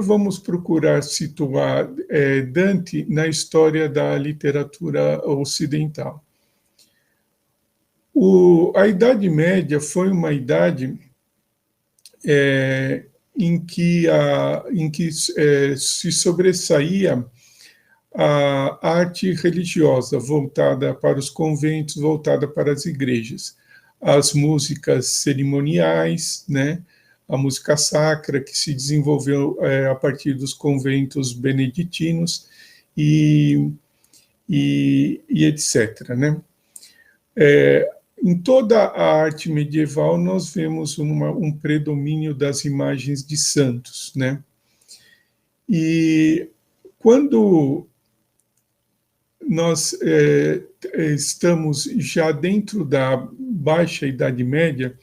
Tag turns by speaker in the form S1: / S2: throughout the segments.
S1: vamos procurar situar Dante na história da literatura ocidental. A Idade Média foi uma idade em que se sobressaía a arte religiosa, voltada para os conventos, voltada para as igrejas. As músicas cerimoniais, né? A música sacra, que se desenvolveu a partir dos conventos beneditinos e etc. Né? Em toda a arte medieval, nós vemos um predomínio das imagens de santos. Né? E quando nós estamos já dentro da Baixa Idade Média,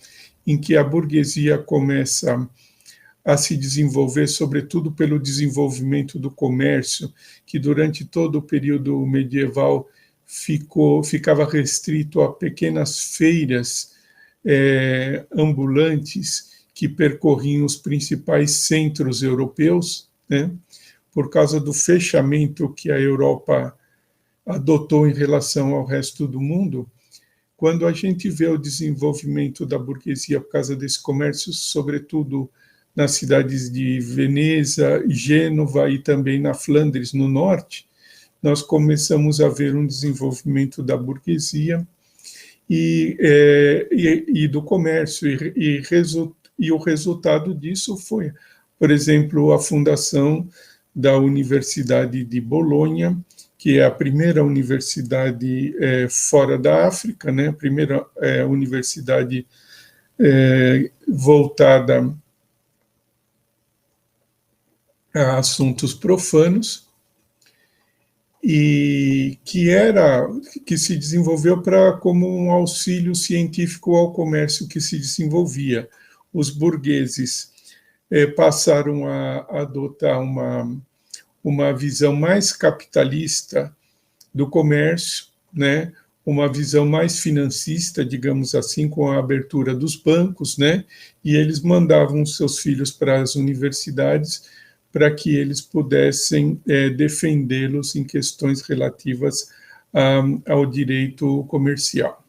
S1: em que a burguesia começa a se desenvolver, sobretudo pelo desenvolvimento do comércio, que durante todo o período medieval ficava restrito a pequenas feiras ambulantes que percorriam os principais centros europeus, né? Por causa do fechamento que a Europa adotou em relação ao resto do mundo. Quando a gente vê o desenvolvimento da burguesia por causa desse comércio, sobretudo nas cidades de Veneza, Gênova e também na Flandres, no norte, nós começamos a ver um desenvolvimento da burguesia e do comércio, e o resultado disso foi, por exemplo, a fundação da Universidade de Bolonha, que é a primeira universidade fora da África, né? A primeira universidade voltada a assuntos profanos, e que se desenvolveu como um auxílio científico ao comércio que se desenvolvia. Os burgueses passaram a adotar uma visão mais capitalista do comércio, né? Uma visão mais financista, digamos assim, com a abertura dos bancos, né? E eles mandavam seus filhos para as universidades para que eles pudessem defendê-los em questões relativas ao direito comercial.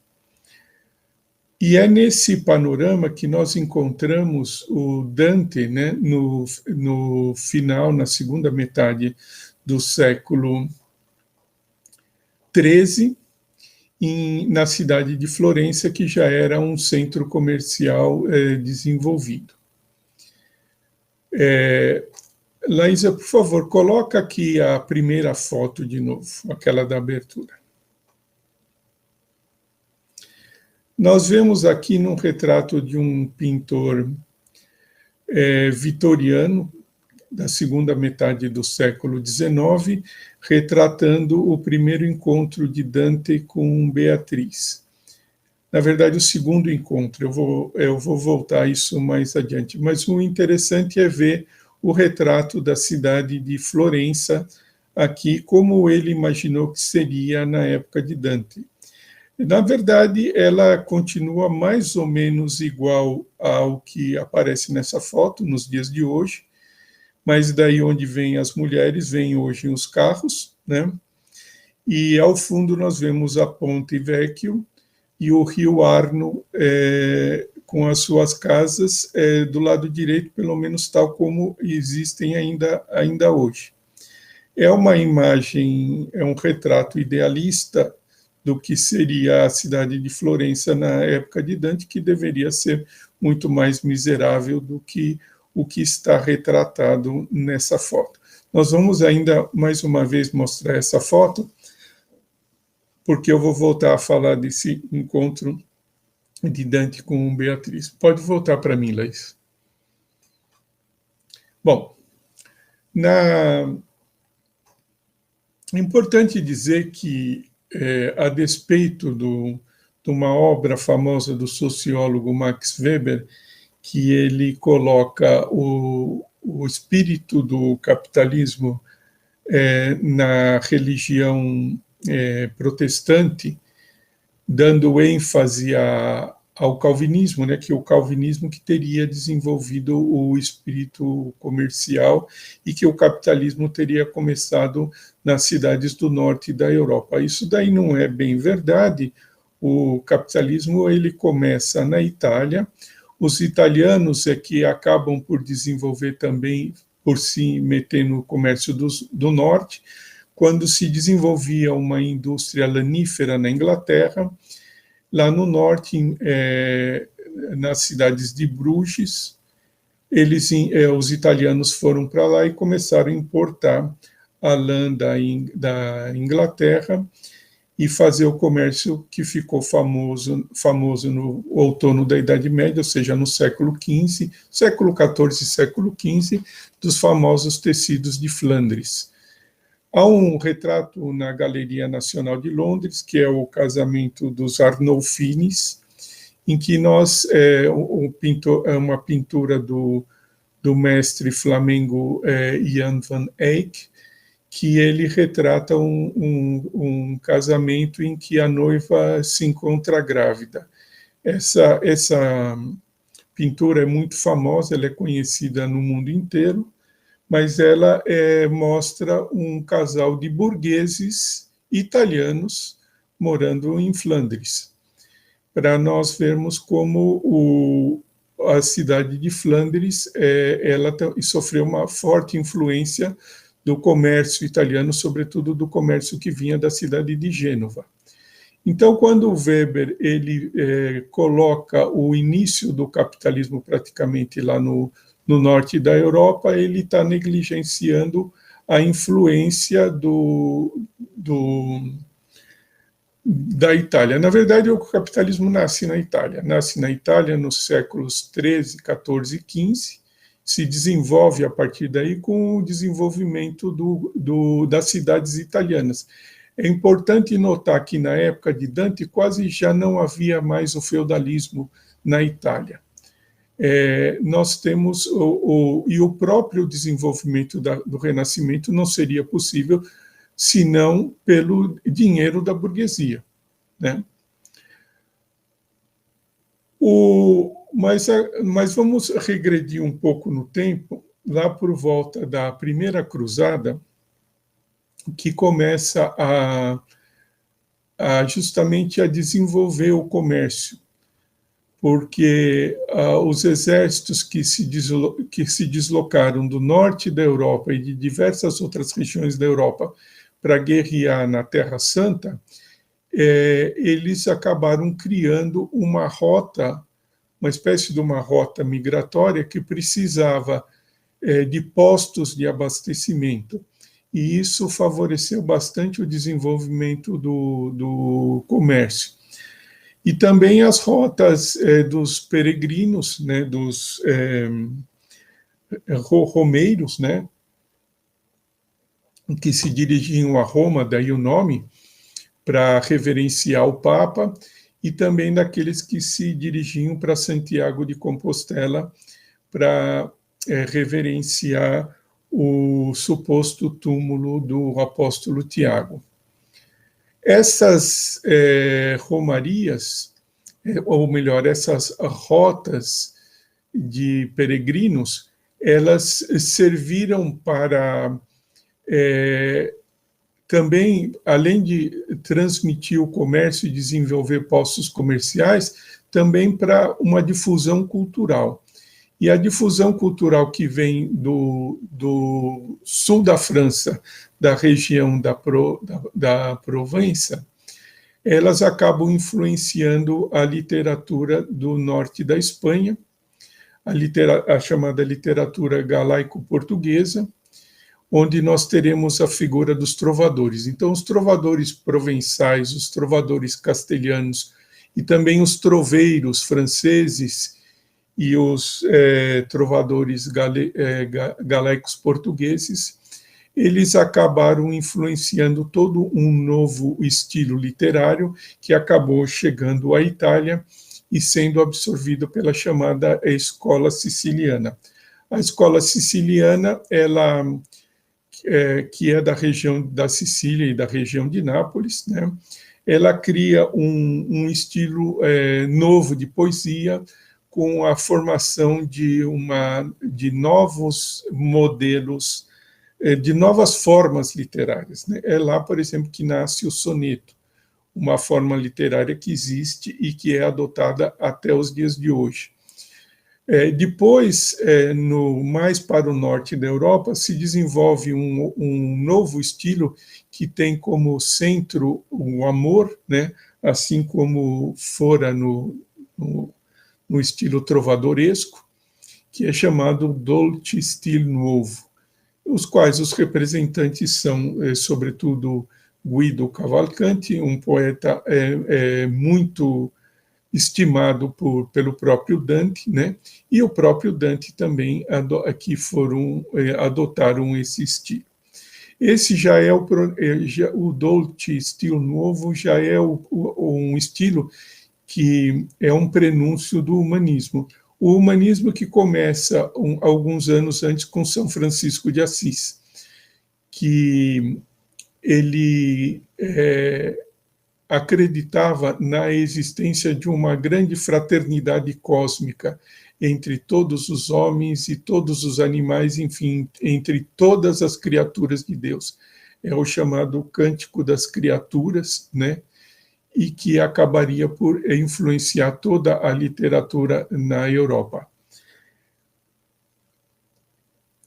S1: E é nesse panorama que nós encontramos o Dante, né, no final, na segunda metade do século XIII, na cidade de Florença, que já era um centro comercial desenvolvido. Laísa, por favor, coloca aqui a primeira foto de novo, aquela da abertura. Nós vemos aqui num retrato de um pintor vitoriano, da segunda metade do século XIX, retratando o primeiro encontro de Dante com Beatriz. Na verdade, o segundo encontro, eu vou voltar a isso mais adiante, mas o interessante é ver o retrato da cidade de Florença aqui, como ele imaginou que seria na época de Dante. Na verdade, ela continua mais ou menos igual ao que aparece nessa foto nos dias de hoje, mas daí onde vêm as mulheres, vêm hoje os carros, né? E ao fundo nós vemos a Ponte Vecchio e o Rio Arno com as suas casas do lado direito, pelo menos tal como existem ainda hoje. É uma imagem, é um retrato idealista do que seria a cidade de Florença na época de Dante, que deveria ser muito mais miserável do que o que está retratado nessa foto. Nós vamos ainda, mais uma vez, mostrar essa foto, porque eu vou voltar a falar desse encontro de Dante com Beatriz. Pode voltar para mim, Laís. Bom, é importante dizer que, a despeito de uma obra famosa do sociólogo Max Weber, que ele coloca o espírito do capitalismo na religião protestante, dando ênfase ao calvinismo, né, que o calvinismo que teria desenvolvido o espírito comercial e que o capitalismo teria começado nas cidades do norte da Europa. Isso daí não é bem verdade. O capitalismo ele começa na Itália. Os italianos é que acabam por desenvolver também, por se meter no comércio do norte, quando se desenvolvia uma indústria lanífera na Inglaterra. Lá no norte, nas cidades de Bruges, os italianos foram para lá e começaram a importar a lã da Inglaterra e fazer o comércio que ficou famoso no outono da Idade Média, ou seja, no século XV, século XIV e século XV, dos famosos tecidos de Flandres. Há um retrato na Galeria Nacional de Londres, que é o casamento dos Arnolfines, em que o pintor, é uma pintura do mestre flamengo Jan van Eyck, que ele retrata um casamento em que a noiva se encontra grávida. Essa pintura é muito famosa, ela é conhecida no mundo inteiro, mas ela mostra um casal de burgueses italianos morando em Flandres, para nós vermos como a cidade de Flandres ela sofreu uma forte influência do comércio italiano, sobretudo do comércio que vinha da cidade de Gênova. Então, quando o Weber ele coloca o início do capitalismo praticamente lá no norte da Europa, ele está negligenciando a influência da Itália. Na verdade, o capitalismo nasce na Itália nos séculos XIII, XIV e XV, se desenvolve a partir daí com o desenvolvimento das cidades italianas. É importante notar que na época de Dante quase já não havia mais o feudalismo na Itália. Nós temos e o próprio desenvolvimento do Renascimento não seria possível senão pelo dinheiro da burguesia, né? Mas vamos regredir um pouco no tempo, lá por volta da Primeira Cruzada, que começa justamente a desenvolver o comércio, porque os exércitos que se deslocaram do norte da Europa e de diversas outras regiões da Europa para guerrear na Terra Santa, eles acabaram criando uma espécie de uma rota migratória que precisava de postos de abastecimento. E isso favoreceu bastante o desenvolvimento do comércio. E também as rotas dos peregrinos, né, dos romeiros, né, que se dirigiam a Roma, daí o nome, para reverenciar o Papa, e também daqueles que se dirigiam para Santiago de Compostela para reverenciar o suposto túmulo do apóstolo Tiago. Essas romarias, ou melhor, essas rotas de peregrinos, elas serviram para também, além de transmitir o comércio e desenvolver postos comerciais, também para uma difusão cultural. E a difusão cultural que vem do sul da França, da região da Provença, elas acabam influenciando a literatura do norte da Espanha, a chamada literatura galaico-portuguesa, onde nós teremos a figura dos trovadores. Então, os trovadores provençais, os trovadores castelhanos e também os troveiros franceses e os trovadores galaicos portugueses, eles acabaram influenciando todo um novo estilo literário que acabou chegando à Itália e sendo absorvido pela chamada escola siciliana. A escola siciliana, ela que é da região da Sicília e da região de Nápoles, né? ela cria um estilo novo de poesia, com a formação de novos modelos, de novas formas literárias, né? É lá, por exemplo, que nasce o soneto, uma forma literária que existe e que é adotada até os dias de hoje. Depois, mais para o norte da Europa, se desenvolve um novo estilo que tem como centro o amor, né? Assim como fora no estilo trovadoresco, que é chamado Dolce Stil Nuovo, os quais os representantes são, sobretudo, Guido Cavalcanti, um poeta muito estimado pelo próprio Dante, né? E o próprio Dante também, que adotaram esse estilo. Esse já é o Dolce Stil Nuovo, já é um estilo que é um prenúncio do humanismo. O humanismo que começa alguns anos antes com São Francisco de Assis, que ele acreditava na existência de uma grande fraternidade cósmica entre todos os homens e todos os animais, enfim, entre todas as criaturas de Deus. É o chamado Cântico das Criaturas, né? E que acabaria por influenciar toda a literatura na Europa.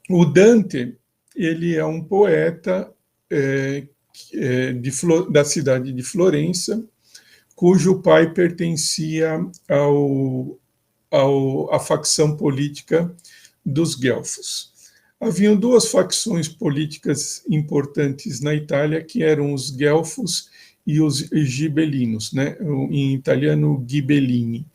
S1: O Dante, ele é um poeta da cidade de Florença, cujo pai pertencia à facção política dos Guelfos. Haviam duas facções políticas importantes na Itália, que eram os Guelfos e os Gibelinos, né? Em italiano, Ghibellini.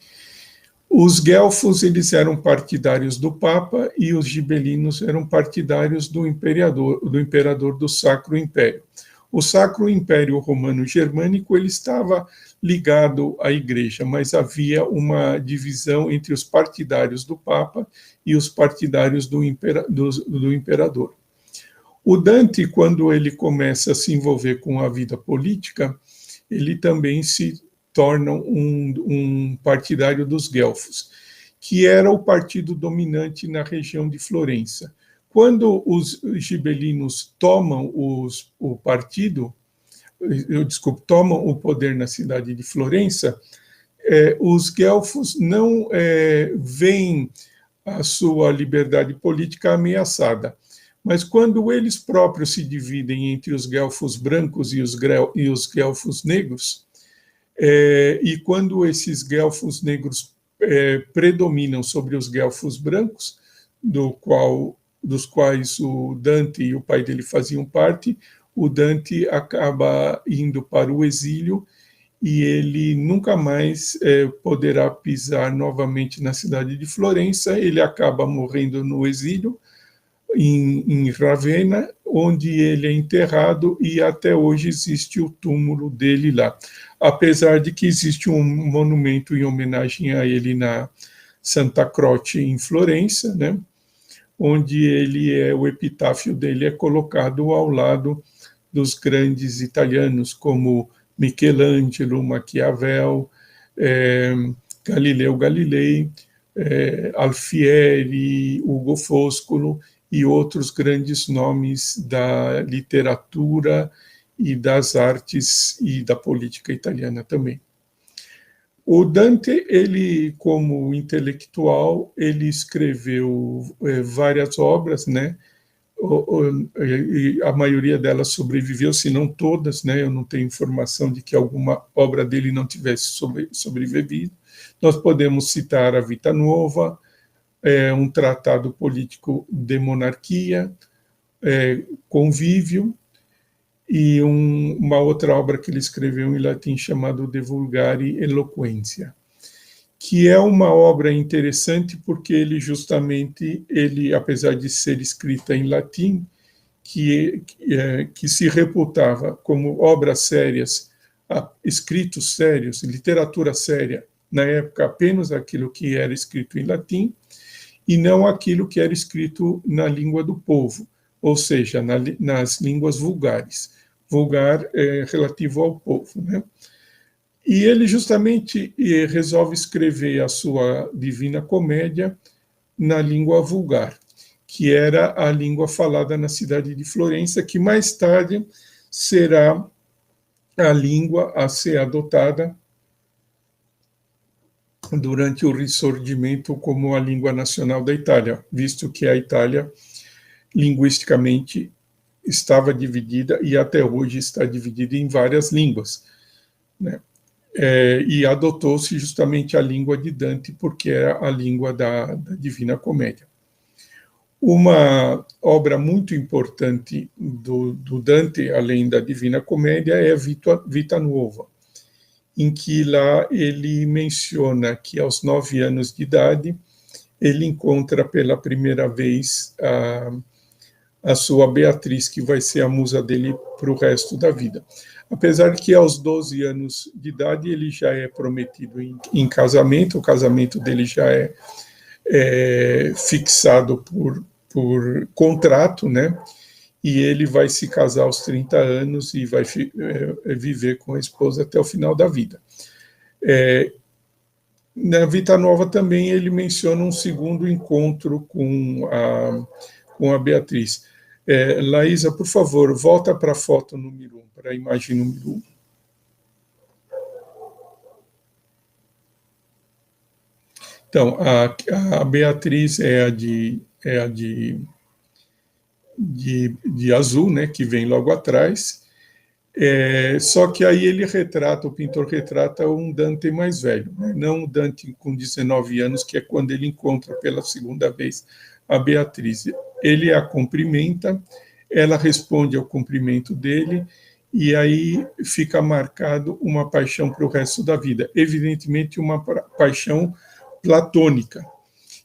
S1: Os Guelfos, eles eram partidários do Papa e os Gibelinos eram partidários do imperador do Sacro Império. O Sacro Império Romano Germânico, ele estava ligado à Igreja, mas havia uma divisão entre os partidários do Papa e os partidários do imperador. O Dante, quando ele começa a se envolver com a vida política, ele também se torna um partidário dos Guelfos, que era o partido dominante na região de Florença. Quando os gibelinos tomam tomam o poder na cidade de Florença, os guelfos não veem a sua liberdade política ameaçada. Mas quando eles próprios se dividem entre os guelfos brancos e os guelfos negros, e quando esses guelfos negros predominam sobre os guelfos brancos, dos quais o Dante e o pai dele faziam parte, o Dante acaba indo para o exílio e ele nunca mais poderá pisar novamente na cidade de Florença. Ele acaba morrendo no exílio, em Ravenna, onde ele é enterrado, e até hoje existe o túmulo dele lá. Apesar de que existe um monumento em homenagem a ele na Santa Croce, em Florença, né? Onde o epitáfio dele é colocado ao lado dos grandes italianos, como Michelangelo, Maquiavel, Galileu Galilei, Alfieri, Ugo Foscolo e outros grandes nomes da literatura e das artes e da política italiana também. O Dante, ele, como intelectual, ele escreveu várias obras, né? A maioria delas sobreviveu, se não todas, né? Eu não tenho informação de que alguma obra dele não tivesse sobrevivido. Nós podemos citar a Vita Nuova, um tratado político de monarquia, Convívio, e uma outra obra que ele escreveu em latim chamada De Vulgari Eloquentia, que é uma obra interessante porque ele justamente, apesar de ser escrita em latim, que se reputava como obras sérias, escritos sérios, literatura séria, na época apenas aquilo que era escrito em latim, e não aquilo que era escrito na língua do povo, ou seja, nas línguas vulgares. Vulgar é relativo ao povo, né? E ele justamente resolve escrever a sua Divina Comédia na língua vulgar, que era a língua falada na cidade de Florença, que mais tarde será a língua a ser adotada durante o Risorgimento como a língua nacional da Itália, visto que a Itália, linguisticamente, estava dividida e até hoje está dividida em várias línguas, né? E adotou-se justamente a língua de Dante, porque era a língua da Divina Comédia. Uma obra muito importante do Dante, além da Divina Comédia, é a Vita Nuova, em que lá ele menciona que aos 9 anos de idade ele encontra pela primeira vez a sua Beatriz, que vai ser a musa dele para o resto da vida. Apesar de que aos 12 anos de idade ele já é prometido em casamento, o casamento dele já é fixado por contrato, né? E ele vai se casar aos 30 anos e vai viver com a esposa até o final da vida. Na Vita Nova também ele menciona um segundo encontro com a Beatriz. Laísa, por favor, volta para a foto número 1, para a imagem número 1. Então, a Beatriz é a de azul, né, que vem logo atrás. Só que aí o pintor retrata um Dante mais velho, né? Não um Dante com 19 anos, que é quando ele encontra pela segunda vez a Beatriz. Ele a cumprimenta, ela responde ao cumprimento dele, e aí fica marcado uma paixão para o resto da vida, evidentemente uma paixão platônica.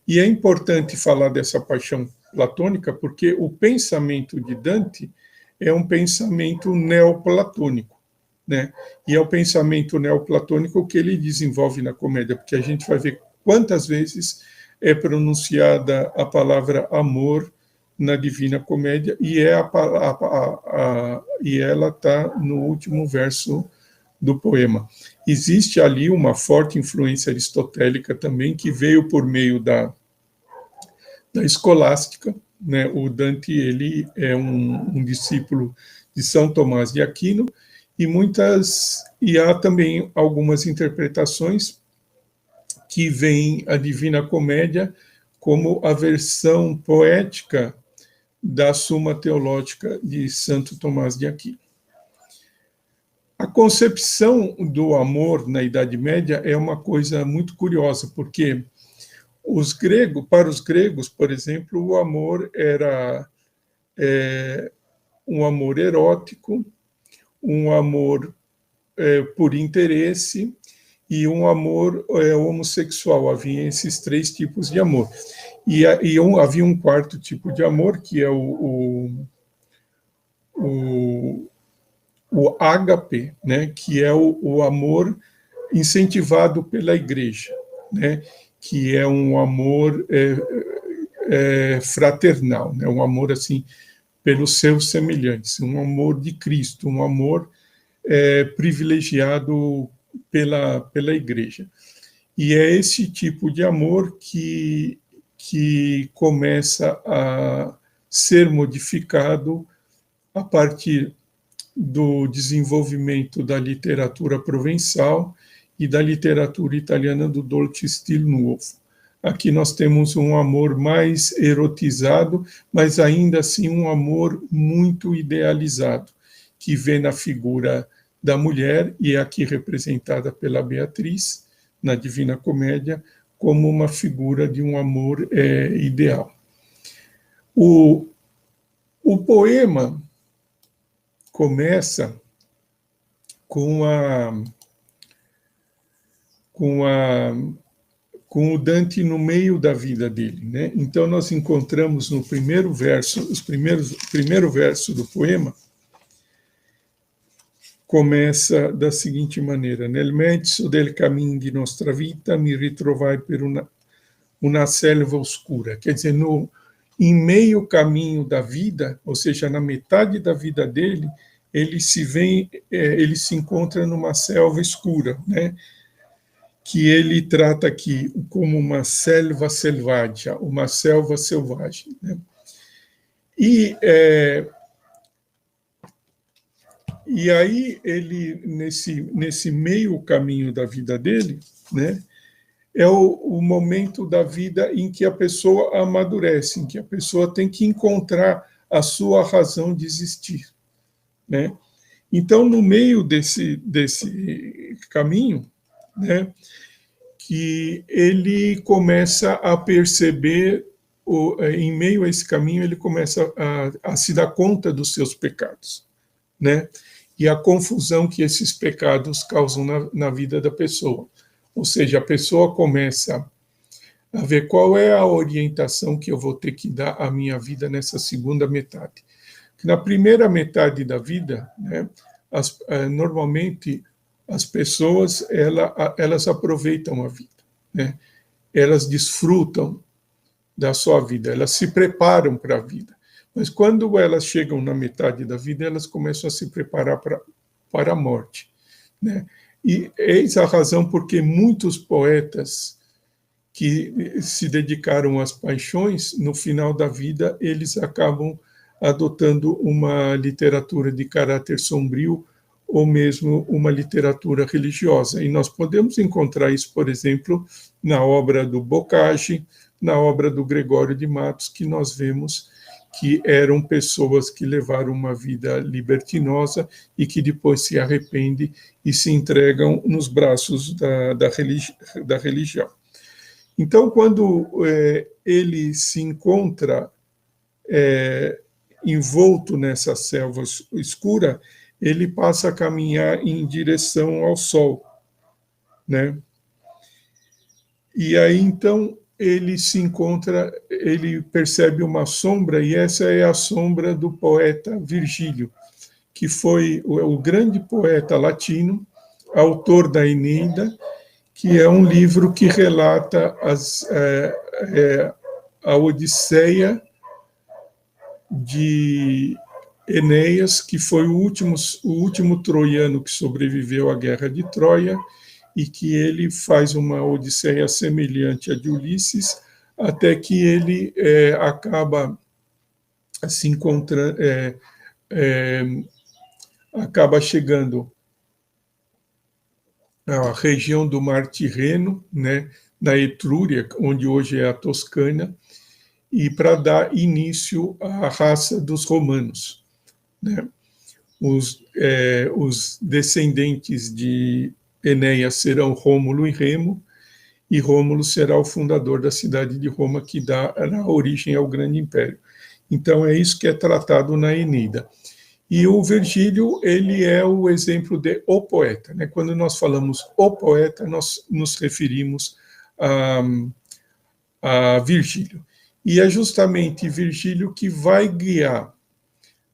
S1: E é importante falar dessa paixão platônica, porque o pensamento de Dante é um pensamento neoplatônico, né? E é o pensamento neoplatônico que ele desenvolve na comédia, porque a gente vai ver quantas vezes é pronunciada a palavra amor na Divina Comédia, e ela está no último verso do poema. Existe ali uma forte influência aristotélica também, que veio por meio da escolástica, né? O Dante ele é um discípulo de São Tomás de Aquino, e há também algumas interpretações que veem a Divina Comédia como a versão poética da Suma Teológica de Santo Tomás de Aquino. A concepção do amor na Idade Média é uma coisa muito curiosa, porque para os gregos, por exemplo, o amor era um amor erótico, um amor por interesse e um amor homossexual. Havia esses 3 tipos de amor. E havia um 4º tipo de amor, que é o ágape, né, que é o amor incentivado pela igreja, né, que é um amor fraternal, né, um amor assim pelos seus semelhantes, um amor de Cristo, um amor privilegiado pela igreja. E é esse tipo de amor que começa a ser modificado a partir do desenvolvimento da literatura provençal e da literatura italiana do Dolce Stil Nuovo. Aqui nós temos um amor mais erotizado, mas ainda assim um amor muito idealizado, que vê na figura da mulher, e é aqui representada pela Beatriz, na Divina Comédia, como uma figura de um amor ideal. O poema começa com o Dante no meio da vida dele, né? Então nós encontramos no primeiro verso, primeiro verso do poema, começa da seguinte maneira: Nel mezzo del cammino di nostra vita mi ritrovai per una selva oscura. Quer dizer, em meio caminho da vida, ou seja, na metade da vida dele, ele se encontra numa selva escura, né? Que ele trata aqui como uma selva selvagem, uma selva selvagem, né? E, e aí ele, nesse meio caminho da vida dele, né, é o momento da vida em que a pessoa amadurece, em que a pessoa tem que encontrar a sua razão de existir, né? Então, no meio desse caminho, né, que ele começa a perceber, em meio a esse caminho, ele começa a se dar conta dos seus pecados, né? E a confusão que esses pecados causam na vida da pessoa. Ou seja, a pessoa começa a ver qual é a orientação que eu vou ter que dar à minha vida nessa segunda metade. Na primeira metade da vida, né, normalmente as pessoas elas aproveitam a vida, né? Elas desfrutam da sua vida, elas se preparam para a vida. Mas quando elas chegam na metade da vida, elas começam a se preparar para a morte, né? E eis a razão porque muitos poetas que se dedicaram às paixões, no final da vida, eles acabam adotando uma literatura de caráter sombrio ou mesmo uma literatura religiosa. E nós podemos encontrar isso, por exemplo, na obra do Bocage, na obra do Gregório de Matos, que nós vemos que eram pessoas que levaram uma vida libertinosa e que depois se arrependem e se entregam nos braços da religião. Então, quando ele se encontra envolto nessa selva escura, ele passa a caminhar em direção ao sol, né? E aí, então, ele se encontra, ele percebe uma sombra, e essa é a sombra do poeta Virgílio, que foi o grande poeta latino, autor da Eneida, que é um livro que relata a Odisseia de Enéas, que foi o último troiano que sobreviveu à guerra de Troia, e que ele faz uma odisseia semelhante à de Ulisses, até que ele acaba se encontrando, acaba chegando à região do Mar Tirreno, né, na Etrúria, onde hoje é a Toscana, e para dar início à raça dos romanos, né? Os descendentes de Enéas serão Rômulo e Remo, e Rômulo será o fundador da cidade de Roma, que dá a origem ao grande império. Então, é isso que é tratado na Eneida. E o Virgílio, ele é o exemplo de o poeta, né? Quando nós falamos o poeta, nós nos referimos a Virgílio. E é justamente Virgílio que vai guiar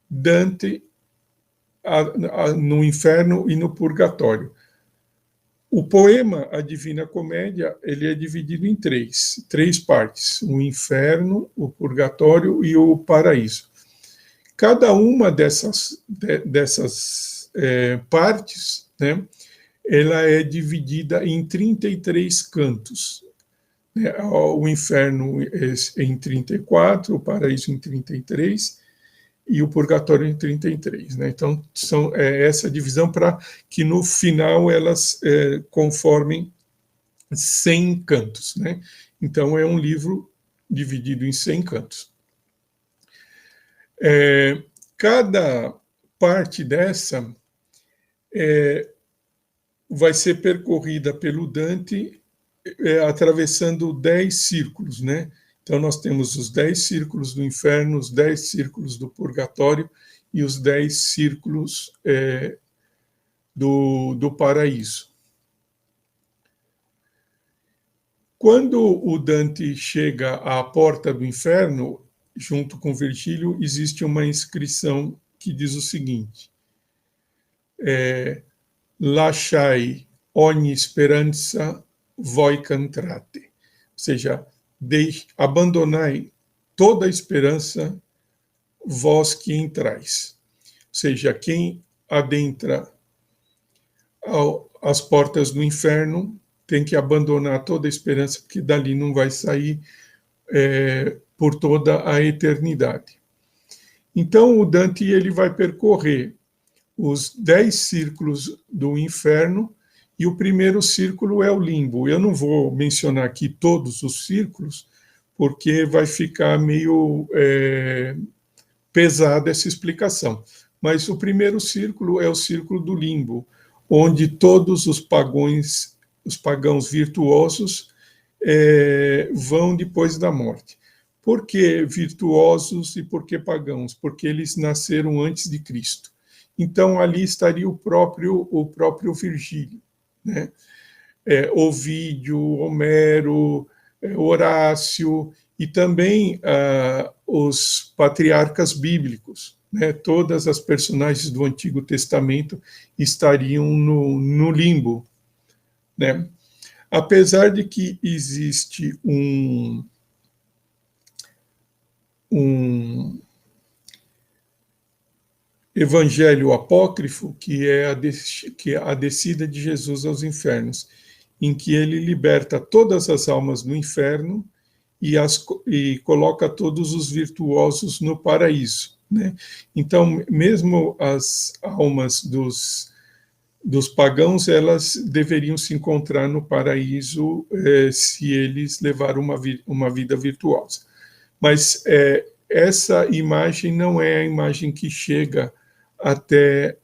S1: Dante no inferno e no purgatório. O poema A Divina Comédia, ele é dividido em três partes: o inferno, o purgatório e o paraíso. Cada uma dessas partes, né, ela é dividida em 33 cantos. O inferno em 34, o paraíso em 33 e o purgatório em 33. Né? Então, são essa divisão para que no final elas conformem 100 cantos. Né? Então, é um livro dividido em 100 cantos. Cada parte dessa vai ser percorrida pelo Dante atravessando 10 círculos, né? Então, nós temos os 10 círculos do inferno, os 10 círculos do purgatório e os 10 círculos do paraíso. Quando o Dante chega à porta do inferno, junto com Virgílio, existe uma inscrição que diz o seguinte: Lasciai ogni speranza voi cantrate. Ou seja, abandonai toda a esperança, vós que entrais. Ou seja, quem adentra as portas do inferno tem que abandonar toda a esperança, porque dali não vai sair por toda a eternidade. Então, o Dante ele vai percorrer os 10 círculos do inferno, e o primeiro círculo é o limbo. Eu não vou mencionar aqui todos os círculos, porque vai ficar meio pesada essa explicação. Mas o primeiro círculo é o círculo do limbo, onde todos os pagãos virtuosos vão depois da morte. Por que virtuosos e por que pagãos? Porque eles nasceram antes de Cristo. Então, ali estaria o próprio Virgílio, né? Ovídio, Homero, Horácio, e também os patriarcas bíblicos, né? Todas as personagens do Antigo Testamento estariam no limbo, né? Apesar de que existe um evangelho apócrifo, que é a descida de Jesus aos infernos, em que ele liberta todas as almas do inferno e coloca todos os virtuosos no paraíso, né? Então, mesmo as almas dos pagãos, elas deveriam se encontrar no paraíso se eles levaram uma vida virtuosa. Mas essa imagem não é a imagem que chega até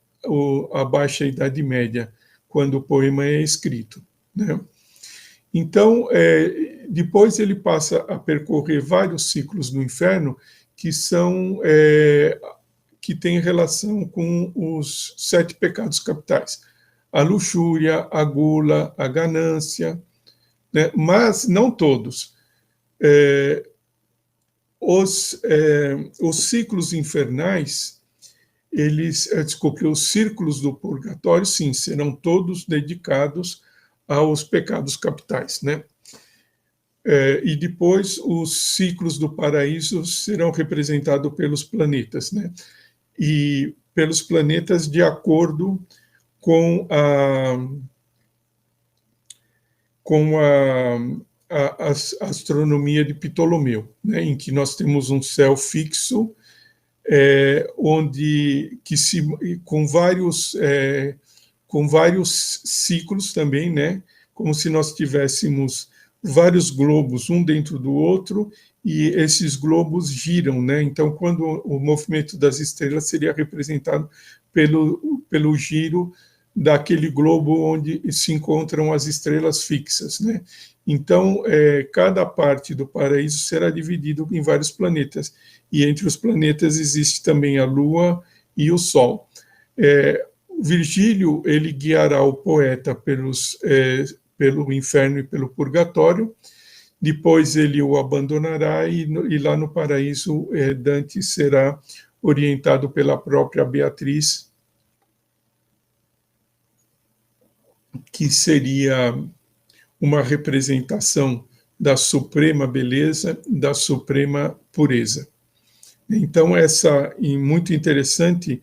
S1: a Baixa Idade Média, quando o poema é escrito, né? Então, depois ele passa a percorrer vários ciclos do inferno que têm relação com os 7 pecados capitais: a luxúria, a gula, a ganância, né? Mas não todos. Os ciclos infernais, os círculos do purgatório, sim, serão todos dedicados aos pecados capitais, né? E depois os ciclos do paraíso serão representados pelos planetas, né? E pelos planetas de acordo com a astronomia de Ptolomeu, né? Em que nós temos um céu fixo, com vários ciclos também, né? Como se nós tivéssemos vários globos, um dentro do outro, e esses globos giram, né? Então, quando o movimento das estrelas seria representado pelo giro daquele globo onde se encontram as estrelas fixas, né? Então, cada parte do paraíso será dividido em vários planetas, e entre os planetas existe também a Lua e o Sol. Virgílio, ele guiará o poeta pelo inferno e pelo purgatório, depois ele o abandonará, e lá no paraíso Dante será orientado pela própria Beatriz, que seria uma representação da suprema beleza, da suprema pureza. Então, muito interessante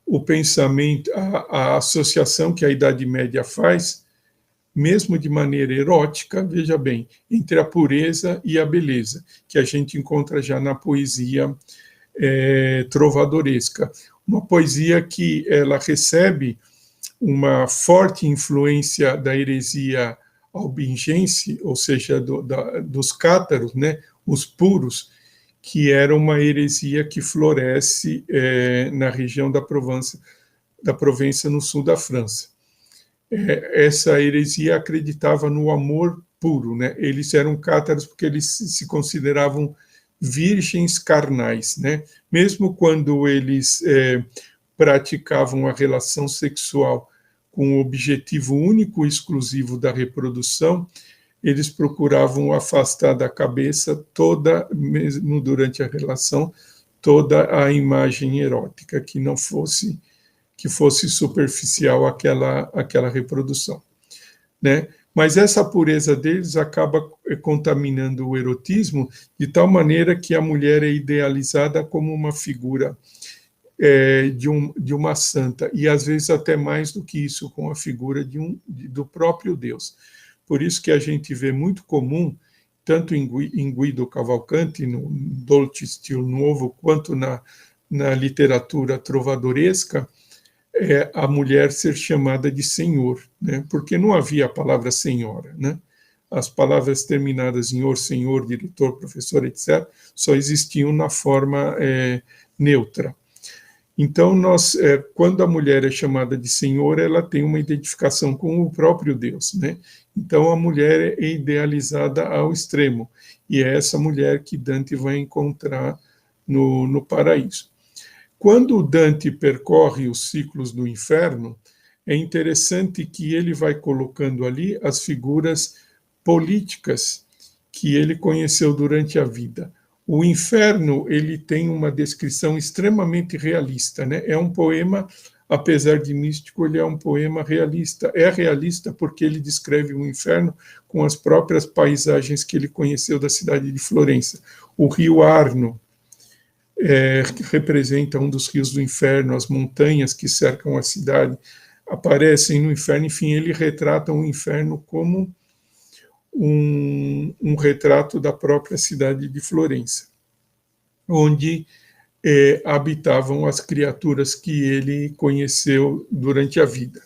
S1: o pensamento, a associação que a Idade Média faz, mesmo de maneira erótica, veja bem, entre a pureza e a beleza, que a gente encontra já na poesia trovadoresca. Uma poesia que ela recebe uma forte influência da heresia albingense, ou seja, dos cátaros, né, os puros, que era uma heresia que floresce na região da Provença, no sul da França. Essa heresia acreditava no amor puro, né? Eles eram cátaros porque eles se consideravam virgens carnais, né? Mesmo quando eles praticavam a relação sexual com o objetivo único e exclusivo da reprodução, eles procuravam afastar da cabeça mesmo durante a relação, toda a imagem erótica, que fosse superficial aquela reprodução, né? Mas essa pureza deles acaba contaminando o erotismo de tal maneira que a mulher é idealizada como uma figura de uma santa, e às vezes até mais do que isso, com a figura do próprio Deus. Por isso que a gente vê muito comum, tanto em Guido Cavalcanti, no Dolce Stil Novo, quanto na literatura trovadoresca, a mulher ser chamada de senhor, né? Porque não havia a palavra senhora, né? As palavras terminadas em or, senhor, diretor, professor, etc., só existiam na forma neutra. Então, quando a mulher é chamada de senhor, ela tem uma identificação com o próprio Deus, né? Então, a mulher é idealizada ao extremo, e é essa mulher que Dante vai encontrar no paraíso. Quando Dante percorre os ciclos do inferno, é interessante que ele vai colocando ali as figuras políticas que ele conheceu durante a vida. O inferno, ele tem uma descrição extremamente realista, né? É um poema, apesar de místico, ele é um poema realista. É realista porque ele descreve o inferno com as próprias paisagens que ele conheceu da cidade de Florença. O rio Arno representa um dos rios do inferno, as montanhas que cercam a cidade aparecem no inferno. Enfim, ele retrata o inferno como um retrato da própria cidade de Florença, onde habitavam as criaturas que ele conheceu durante a vida.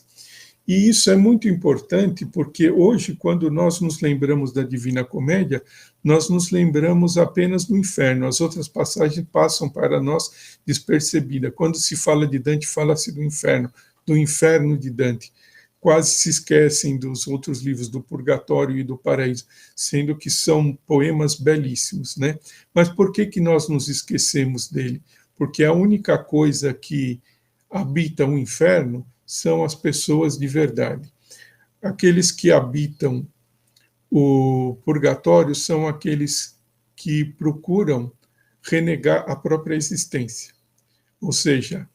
S1: E isso é muito importante porque hoje, quando nós nos lembramos da Divina Comédia, nós nos lembramos apenas do inferno. As outras passagens passam para nós despercebidas. Quando se fala de Dante, fala-se do inferno de Dante. Quase se esquecem dos outros livros do Purgatório e do Paraíso, sendo que são poemas belíssimos, né? Mas por que nós nos esquecemos dele? Porque a única coisa que habita o inferno são as pessoas de verdade. Aqueles que habitam o purgatório são aqueles que procuram renegar a própria existência. Ou seja,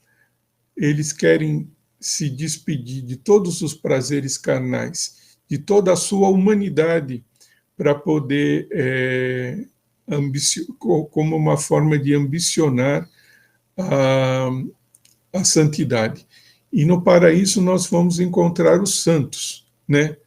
S1: eles querem se despedir de todos os prazeres carnais, de toda a sua humanidade, para poder, como uma forma de ambicionar a santidade. E no paraíso nós vamos encontrar os santos, né?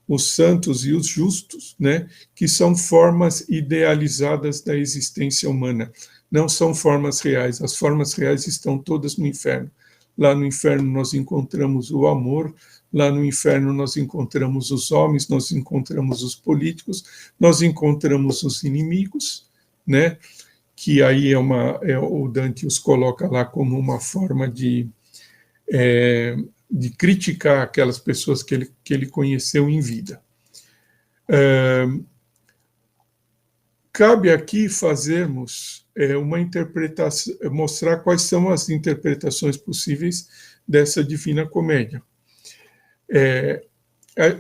S1: Os santos e os justos, né? Que são formas idealizadas da existência humana. Não são formas reais. As formas reais estão todas no inferno. Lá no inferno nós encontramos o amor, lá no inferno nós encontramos os homens, nós encontramos os políticos, nós encontramos os inimigos, né? Que aí o Dante os coloca lá como uma forma de criticar aquelas pessoas que ele conheceu em vida. Cabe aqui fazermos uma interpretação, mostrar quais são as interpretações possíveis dessa Divina Comédia.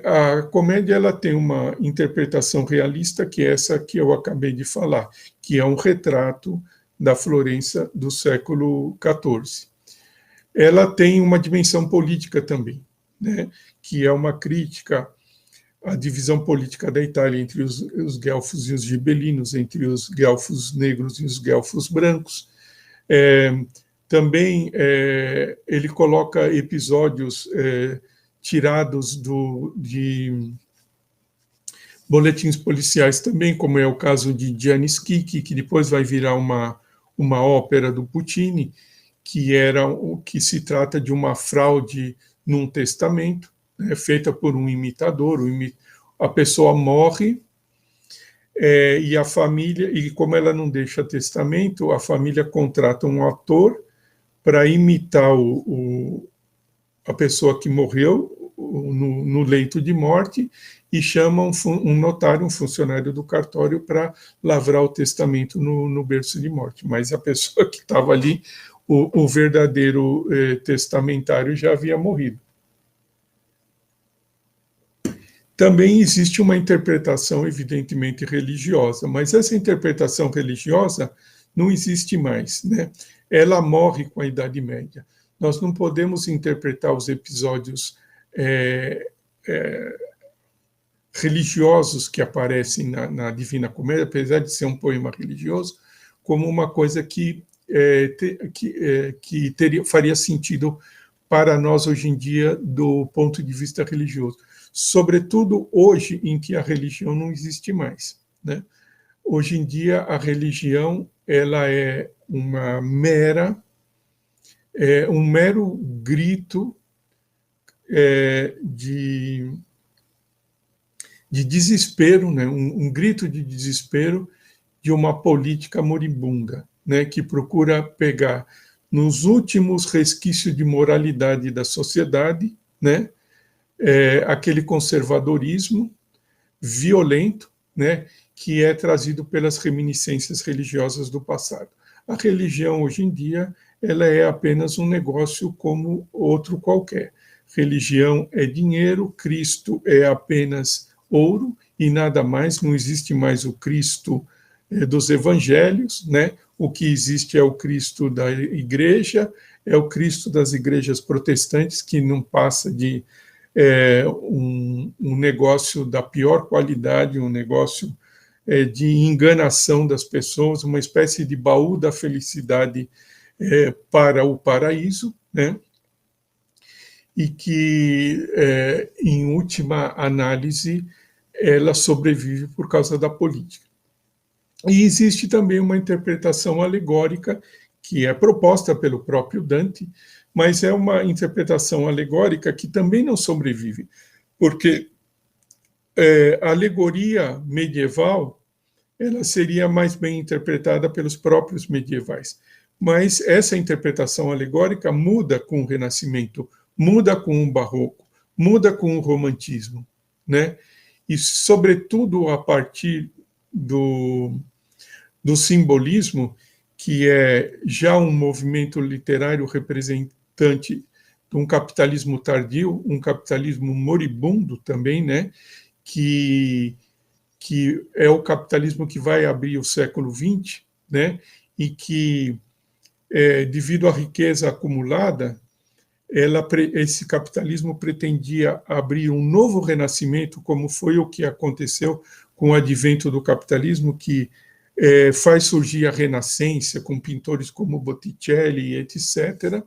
S1: A comédia ela tem uma interpretação realista, que é essa que eu acabei de falar, que é um retrato da Florença do século XIV. Ela tem uma dimensão política também, né, que é uma crítica à divisão política da Itália entre os guelfos e os gibelinos, entre os guelfos negros e os guelfos brancos. Também ele coloca episódios tirados de boletins policiais também, como é o caso de Gianni Schicchi, que depois vai virar uma ópera do Puccini, que se trata de uma fraude num testamento, né, feita por um imitador. A pessoa morre e a família, e como ela não deixa testamento, a família contrata um ator para imitar a pessoa que morreu no leito de morte e chama um notário, um funcionário do cartório, para lavrar o testamento no berço de morte. Mas a pessoa que estava ali, o verdadeiro testamentário, já havia morrido. Também existe uma interpretação evidentemente religiosa, mas essa interpretação religiosa não existe mais, né? Ela morre com a Idade Média. Nós não podemos interpretar os episódios religiosos que aparecem na Divina Comédia, apesar de ser um poema religioso, como uma coisa que faria sentido para nós hoje em dia do ponto de vista religioso. Sobretudo hoje em que a religião não existe mais, né? Hoje em dia a religião ela é um mero grito de desespero, né? Um grito de desespero de uma política moribunda, né? Que procura pegar nos últimos resquícios de moralidade da sociedade, né? Aquele conservadorismo violento, né? Que é trazido pelas reminiscências religiosas do passado. A religião hoje em dia ela é apenas um negócio como outro qualquer. Religião é dinheiro, Cristo é apenas ouro e nada mais, não existe mais o Cristo dos evangelhos, né? O que existe é o Cristo da igreja, é o Cristo das igrejas protestantes, que não passa de um negócio da pior qualidade, um negócio de enganação das pessoas, uma espécie de baú da felicidade para o paraíso, né? E que, em última análise, ela sobrevive por causa da política. E existe também uma interpretação alegórica que é proposta pelo próprio Dante, mas é uma interpretação alegórica que também não sobrevive, porque a alegoria medieval ela seria mais bem interpretada pelos próprios medievais. Mas essa interpretação alegórica muda com o Renascimento, muda com o Barroco, muda com o Romantismo, né? E, sobretudo, a partir do simbolismo, que é já um movimento literário representante de um capitalismo tardio, um capitalismo moribundo também, né? Que é o capitalismo que vai abrir o século XX, né? E que, devido à riqueza acumulada, esse capitalismo pretendia abrir um novo renascimento, como foi o que aconteceu com o advento do capitalismo, que faz surgir a Renascença, com pintores como Botticelli, etc.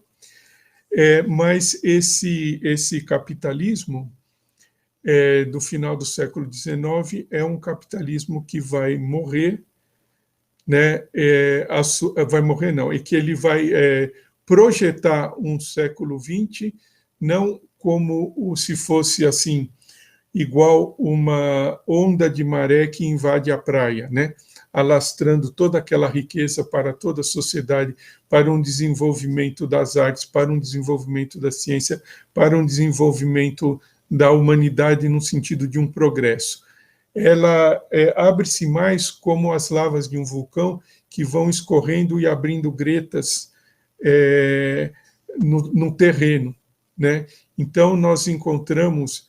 S1: Mas esse capitalismo do final do século XIX é um capitalismo que vai morrer, né? Vai morrer não, é que ele vai projetar um século XX não como se fosse assim igual uma onda de maré que invade a praia, né? Alastrando toda aquela riqueza para toda a sociedade, para um desenvolvimento das artes, para um desenvolvimento da ciência, para um desenvolvimento da humanidade no sentido de um progresso. Ela abre-se mais como as lavas de um vulcão que vão escorrendo e abrindo gretas no terreno, né? Então, nós encontramos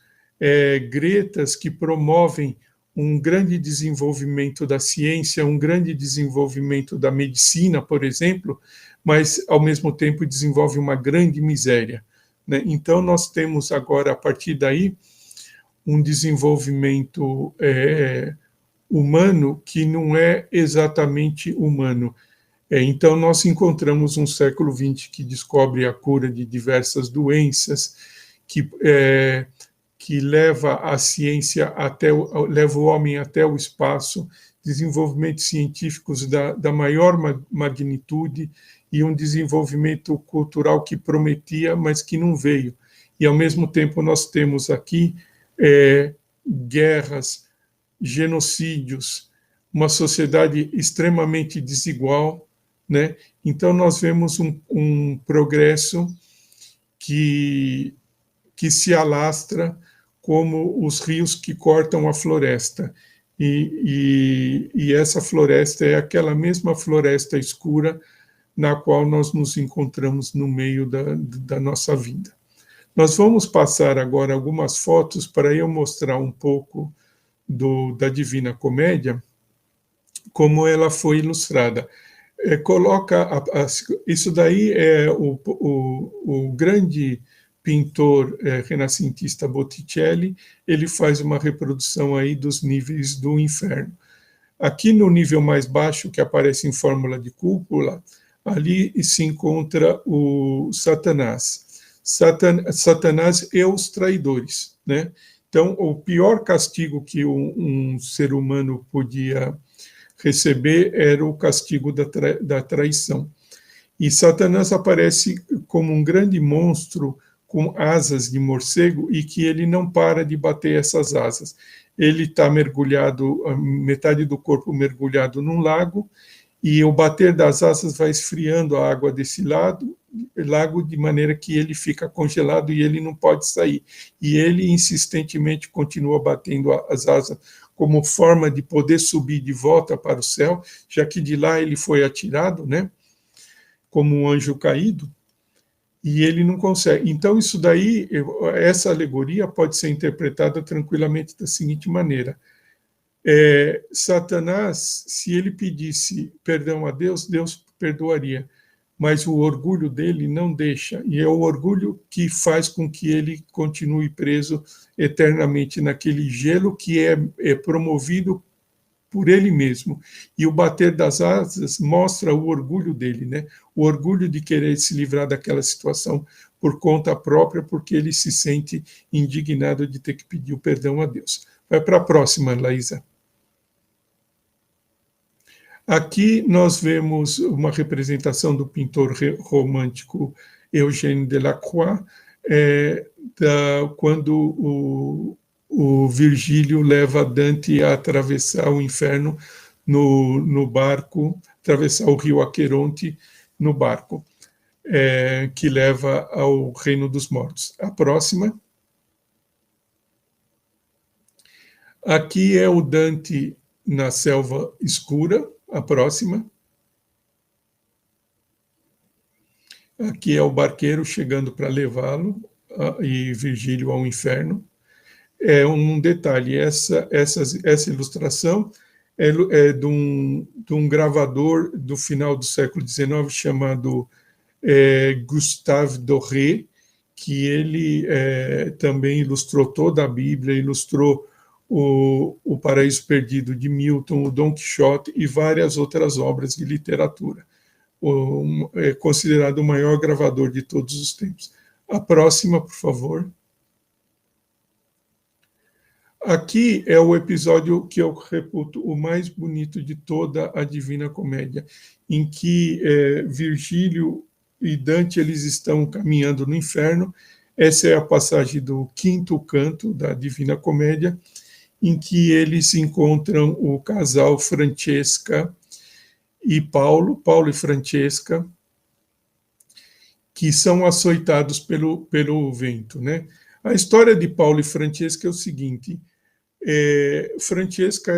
S1: gretas que promovem um grande desenvolvimento da ciência, um grande desenvolvimento da medicina, por exemplo, mas, ao mesmo tempo, desenvolve uma grande miséria, né? Então, nós temos agora, a partir daí, um desenvolvimento humano que não é exatamente humano. Então, nós encontramos um século XX que descobre a cura de diversas doenças, que leva a ciência leva o homem até o espaço, desenvolvimentos científicos da maior magnitude e um desenvolvimento cultural que prometia, mas que não veio. E, ao mesmo tempo, nós temos aqui guerras, genocídios, uma sociedade extremamente desigual, né? Então, nós vemos um progresso que se alastra como os rios que cortam a floresta. E essa floresta é aquela mesma floresta escura na qual nós nos encontramos no meio da nossa vida. Nós vamos passar agora algumas fotos para eu mostrar um pouco da Divina Comédia, como ela foi ilustrada. Isso daí é o grande pintor renascentista Botticelli, ele faz uma reprodução aí dos níveis do inferno. Aqui no nível mais baixo, que aparece em fórmula de cúpula, ali se encontra o Satanás. Satanás e os traidores, né? Então, o pior castigo que um ser humano podia receber era o castigo da traição. E Satanás aparece como um grande monstro com asas de morcego e que ele não para de bater essas asas. Ele está mergulhado, metade do corpo mergulhado num lago, e o bater das asas vai esfriando a água desse lago de maneira que ele fica congelado e ele não pode sair. E ele insistentemente continua batendo as asas como forma de poder subir de volta para o céu, já que de lá ele foi atirado, né, como um anjo caído, e ele não consegue. Então, isso daí, essa alegoria pode ser interpretada tranquilamente da seguinte maneira: Satanás, se ele pedisse perdão a Deus, Deus perdoaria, mas o orgulho dele não deixa, e é o orgulho que faz com que ele continue preso eternamente naquele gelo que é promovido por ele mesmo. E o bater das asas mostra o orgulho dele, né? O orgulho de querer se livrar daquela situação por conta própria, porque ele se sente indignado de ter que pedir o perdão a Deus. Vai para a próxima, Laísa. Aqui nós vemos uma representação do pintor romântico Eugène Delacroix, quando o Virgílio leva Dante a atravessar o inferno no barco, atravessar o rio Aqueronte no barco, que leva ao reino dos mortos. A próxima. Aqui é o Dante na selva escura. A próxima. Aqui é o barqueiro chegando para levá-lo e Virgílio ao inferno. É um detalhe, essa ilustração é de um gravador do final do século XIX chamado Gustave Doré, que ele também ilustrou toda a Bíblia, ilustrou o Paraíso Perdido de Milton, o Dom Quixote e várias outras obras de literatura. É considerado o maior gravador de todos os tempos. A próxima, por favor. Aqui é o episódio que eu reputo o mais bonito de toda a Divina Comédia, em que Virgílio e Dante eles estão caminhando no inferno. Essa é a passagem do quinto canto da Divina Comédia, em que eles encontram o casal Francesca e Paulo e Francesca, que são açoitados pelo vento, né? A história de Paulo e Francesca é o seguinte: Francesca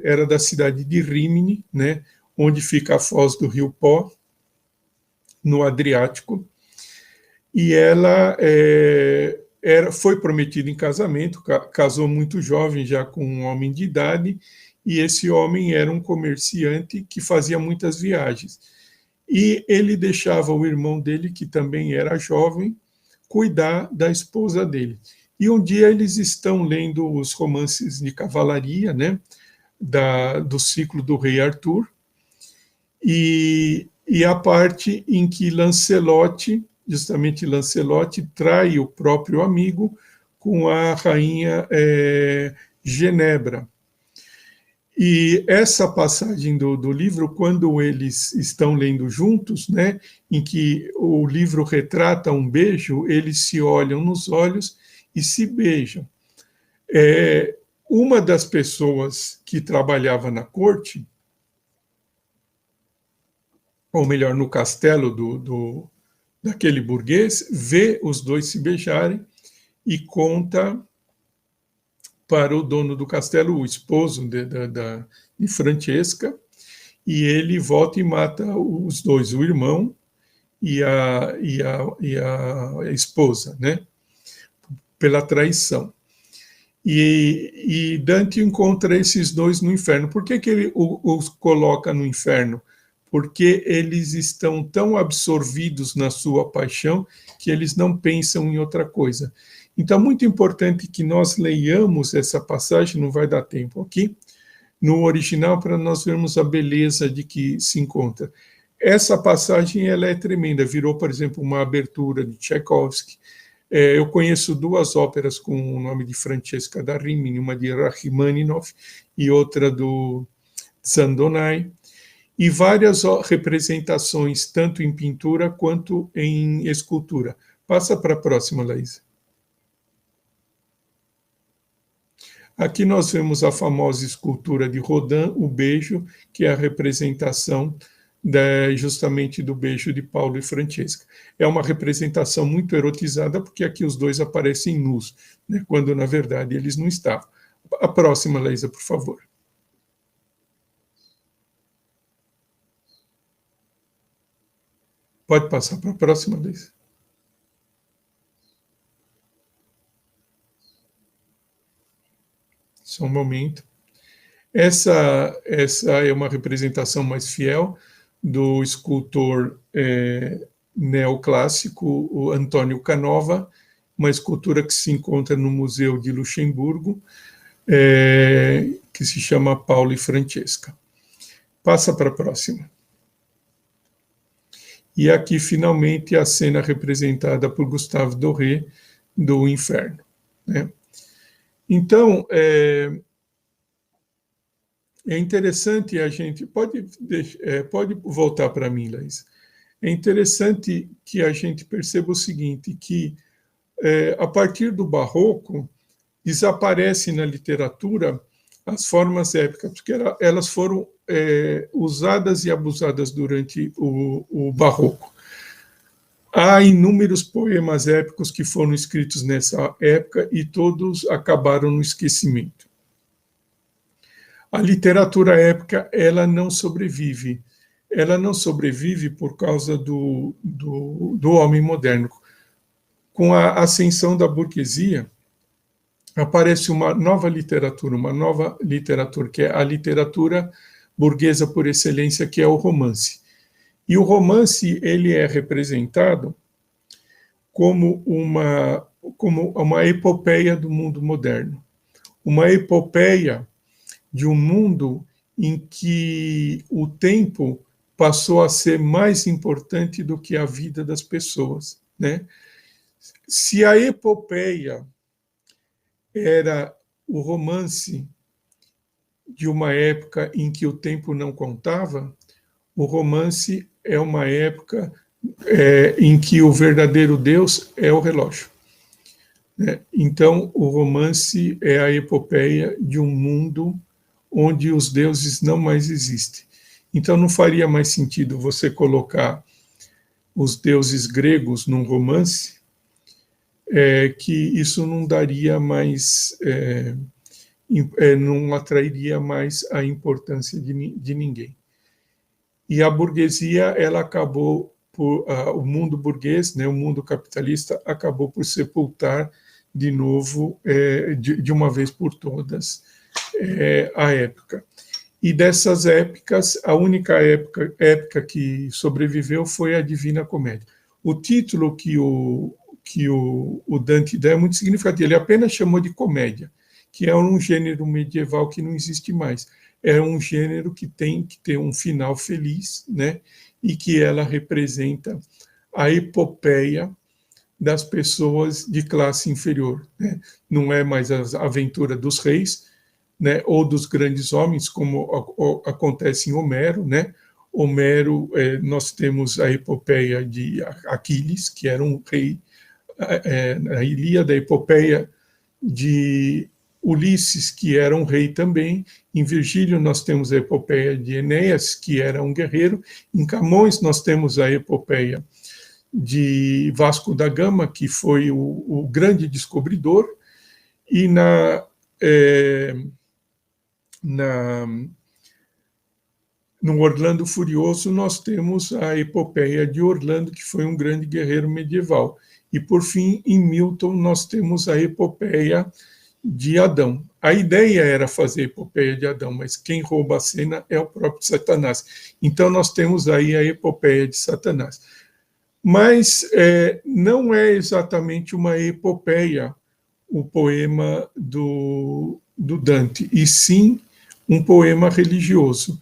S1: era da cidade de Rímini, né, onde fica a foz do rio Po, no Adriático, e ela foi prometida em casamento, casou muito jovem, já com um homem de idade, e esse homem era um comerciante que fazia muitas viagens. E ele deixava o irmão dele, que também era jovem, cuidar da esposa dele. E um dia eles estão lendo os romances de cavalaria, né, do ciclo do rei Arthur, e a parte em que Lancelot trai o próprio amigo com a rainha Genebra. E essa passagem do livro, quando eles estão lendo juntos, né, em que o livro retrata um beijo, eles se olham nos olhos e se beijam. Uma das pessoas que trabalhava na corte, ou melhor, no castelo daquele burguês, vê os dois se beijarem e conta para o dono do castelo, o esposo de Francesca, e ele volta e mata os dois, o irmão e a esposa, né, pela traição. E Dante encontra esses dois no inferno. Por que ele os coloca no inferno? Porque eles estão tão absorvidos na sua paixão que eles não pensam em outra coisa. Então, é muito importante que nós leiamos essa passagem, não vai dar tempo aqui, no original para nós vermos a beleza de que se encontra. Essa passagem ela é tremenda, virou, por exemplo, uma abertura de Tchaikovsky. Eu conheço duas óperas com o nome de Francesca da Rimini, uma de Rachmaninoff e outra do Zandonai, e várias representações, tanto em pintura quanto em escultura. Passa para a próxima, Laís. Aqui nós vemos a famosa escultura de Rodin, o Beijo, que é a representação justamente do beijo de Paulo e Francesca. É uma representação muito erotizada, porque aqui os dois aparecem nus, né, quando na verdade eles não estavam. A próxima, Laísa, por favor. Pode passar para a próxima, Laísa. Só um momento. Essa é uma representação mais fiel do escultor neoclássico, o Antônio Canova, uma escultura que se encontra no Museu de Luxemburgo, que se chama Paulo e Francesca. Passa para a próxima. E aqui, finalmente, a cena representada por Gustave Doré, do Inferno, né? Então, é interessante a gente... Pode voltar para mim, Laís. É interessante que a gente perceba o seguinte, que a partir do Barroco, desaparece na literatura as formas épicas, porque elas foram usadas e abusadas durante o Barroco. Há inúmeros poemas épicos que foram escritos nessa época e todos acabaram no esquecimento. A literatura épica, ela não sobrevive. Ela não sobrevive por causa do homem moderno. Com a ascensão da burguesia, aparece uma nova literatura, que é a literatura burguesa por excelência, que é o romance. E o romance ele é representado como uma epopeia do mundo moderno. Uma epopeia de um mundo em que o tempo passou a ser mais importante do que a vida das pessoas, né? Se a epopeia era o romance de uma época em que o tempo não contava, o romance é uma época em que o verdadeiro Deus é o relógio, né? Então, o romance é a epopeia de um mundo onde os deuses não mais existem. Então, não faria mais sentido você colocar os deuses gregos num romance, que isso não daria mais, não atrairia mais a importância de ninguém. E a burguesia, ela acabou o mundo burguês, né, o mundo capitalista, acabou por sepultar de novo, de uma vez por todas, a época. E dessas épicas, a única época que sobreviveu foi a Divina Comédia. O título que o Dante dá é muito significativo. Ele apenas chamou de comédia, que é um gênero medieval que não existe mais. É um gênero que tem que ter um final feliz, né? E que ela representa a epopeia das pessoas de classe inferior, né? Não é mais a aventura dos reis, né? Ou dos grandes homens, como acontece em Homero, né? Homero, nós temos a epopeia de Aquiles, que era um rei, a Ilíada, a epopeia de Ulisses, que era um rei também. Em Virgílio nós temos a epopeia de Enéas, que era um guerreiro. Em Camões nós temos a epopeia de Vasco da Gama, que foi o grande descobridor. E no Orlando Furioso nós temos a epopeia de Orlando, que foi um grande guerreiro medieval. E, por fim, em Milton, nós temos a epopeia de Adão. A ideia era fazer a epopeia de Adão, mas quem rouba a cena é o próprio Satanás. Então, nós temos aí a epopeia de Satanás. Mas não é exatamente uma epopeia o poema do Dante, e sim um poema religioso.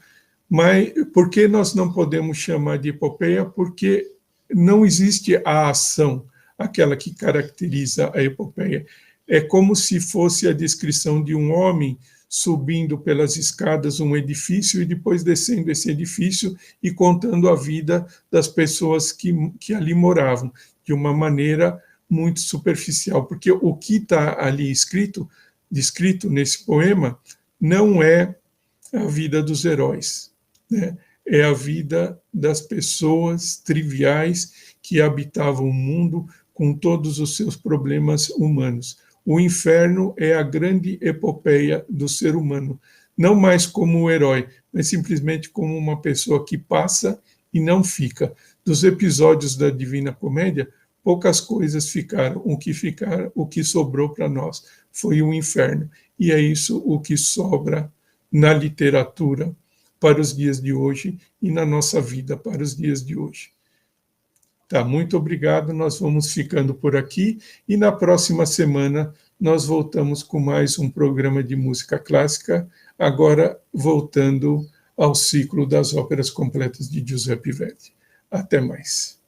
S1: Mas por que nós não podemos chamar de epopeia? Porque não existe a ação, aquela que caracteriza a epopeia. É como se fosse a descrição de um homem subindo pelas escadas um edifício e depois descendo esse edifício e contando a vida das pessoas que ali moravam, de uma maneira muito superficial, porque o que está ali descrito nesse poema, não é a vida dos heróis, né? É a vida das pessoas triviais que habitavam o mundo com todos os seus problemas humanos. O inferno é a grande epopeia do ser humano, não mais como um herói, mas simplesmente como uma pessoa que passa e não fica. Dos episódios da Divina Comédia, poucas coisas ficaram. O que sobrou para nós foi o inferno. E é isso o que sobra na literatura para os dias de hoje e na nossa vida para os dias de hoje. Tá, muito obrigado. Nós vamos ficando por aqui e na próxima semana nós voltamos com mais um programa de música clássica, agora voltando ao ciclo das óperas completas de Giuseppe Verdi. Até mais.